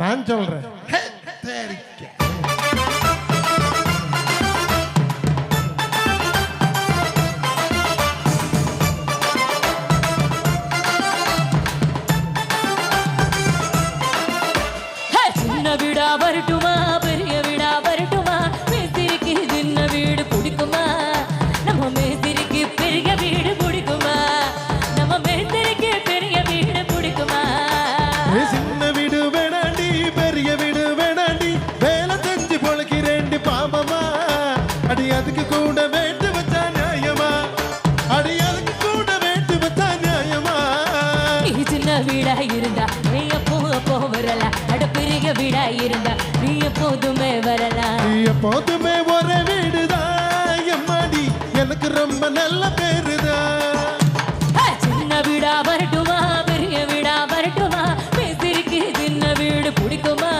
நான் சொல்றேன். சின்ன வீடா வரட்டுமா பெரிய வீடா வரட்டுமா மேஸ்திரிக்கு சின்ன வீடு பிடிக்குமா நம்ம மேஸ்திரிக்கு பெரிய வீடு பிடிக்குமா நம்ம மேஸ்திரிக்கு பெரிய வீடு பிடிக்குமா சின்ன வீடு வேணாண்டி பெரிய வீடு வேணாண்டி வேலை செஞ்சு பொழைக்கிறேண்டி பாபமா அடி அதுக்கு கூட வேட்டு வச்சா நியாயமா அடி அதுக்கு கூட வேட்டு வச்சா நியாயமா நீ சின்ன வீடா இருந்தா நீ அப்போ வரலாம் அட பெரிய வீடா இருந்தா நீ எப்போதுமே வரலாம் நீ எப்போதுமே ஒரே வீடுதான் எம்மாடி எனக்கு ரொம்ப நல்ல பேருதான் சின்ன வீடா வரட்டுமா பெரிய வீடா வரட்டுமா மேஸ்திரிக்கு சின்ன வீடு பிடிக்குமா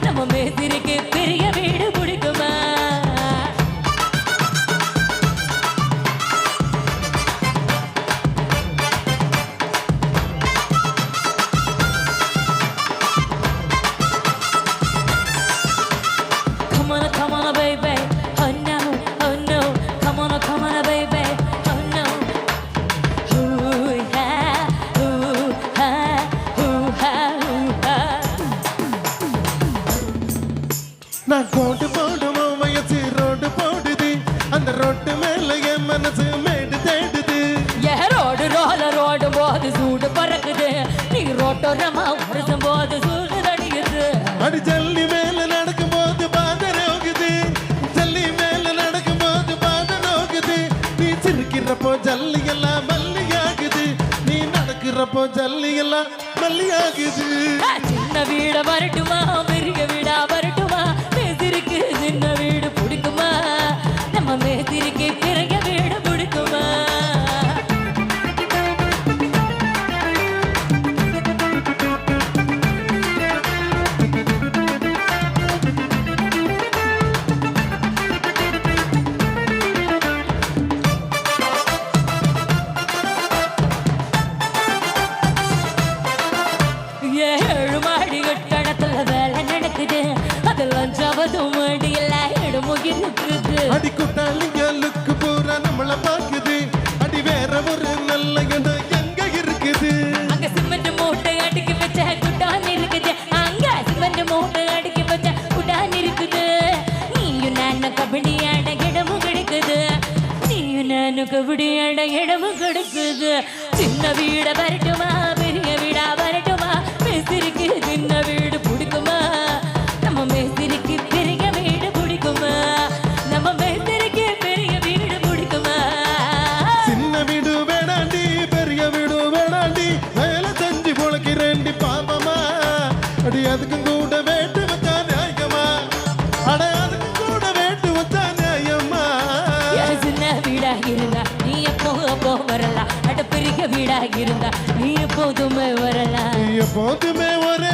நம்ம மேஸ்திரிக்கு பெரிய வீடு பிடிக்குமா Come on, baby. Oh no, come on, baby. Oh no. Ooh, ah, ooh, ah, ooh, ah, ooh, ah. நான் கோட்டு போடுவோம் வயசு ரோடு போடுது அந்த ரோட்டு மேல என் மனசு மேடு தேடுது ரோடு போது சூடு பறக்குது நீ ரோட்டோரமா உரசும் போது சூடு தடிக்குது அடி ஜல்லி மேல நடக்கும் போது பாத நோகுது ஜல்லி மேல நடக்கும் போது பாத நோகுது நீ சிரிக்கிறப்போ ஜல்லி எல்லாம் மல்லியாகுது நீ நடக்கிறப்போ ஜல்லி எல்லாம் மல்லியாகுது சின்ன வீட வரட்டுமா பெரிய வீடா வரட்டுமா மேஸ்திரிக்கு சின்ன வீடு பிடிக்குமா நம்ம மேஸ்திரிக்கு பெரிய வீடு பிடிக்குமா ஏழு மாடி கட்டடத்துல வேலை நடக்குது அதுல அஞ்சாவது மாடி எல்லாம் இடமுகி நிற்குது அடி குட்டாளிங்க லுக்கு பூரா நம்மள பாக்குது அடி வேற ஒரு நல்ல இடம் எங்க இருக்குது அங்க சிமெண்ட் மூட்டை அடுக்கி வச்ச குட்டான் இருக்குது அங்க சிமெண்ட் மூட்டை அடுக்கி வச்ச குட்டான் இருக்குது நீயும் நானும் கபடி ஆட இடமும் கிடைக்குது நீயும் நானும் கபடி ஆட இடமும் கிடைக்குது சின்ன வீட வரட்டுமா பெரிய வீடா வரட்டுமா மேஸ்திரிக்கு சின்ன வீடு பிடிக்குமா நம்ம மேஸ்திரிக்கு பெரிய வீடு பிடிக்குமா நம்ம மேஸ்திரிக்கு பெரிய வீடு பிடிக்குமா சின்ன வீடு வேணாண்டி பெரிய வீடு வேணாண்டி வேலை செஞ்சு பொழைக்கிறேண்டி பாப்பமா அடி அதுக்கு கூட வேட்டு வச்சா நியாயமா அட அதுக்கு கூட வேட்டு வச்சா நியாயமா சின்ன வீடா இருந்தா நீ எப்போ வரலாம் அட பெரிய வீடா இருந்தா நீ எப்போதுமே வரலாம் எப்போதுமே ஒரே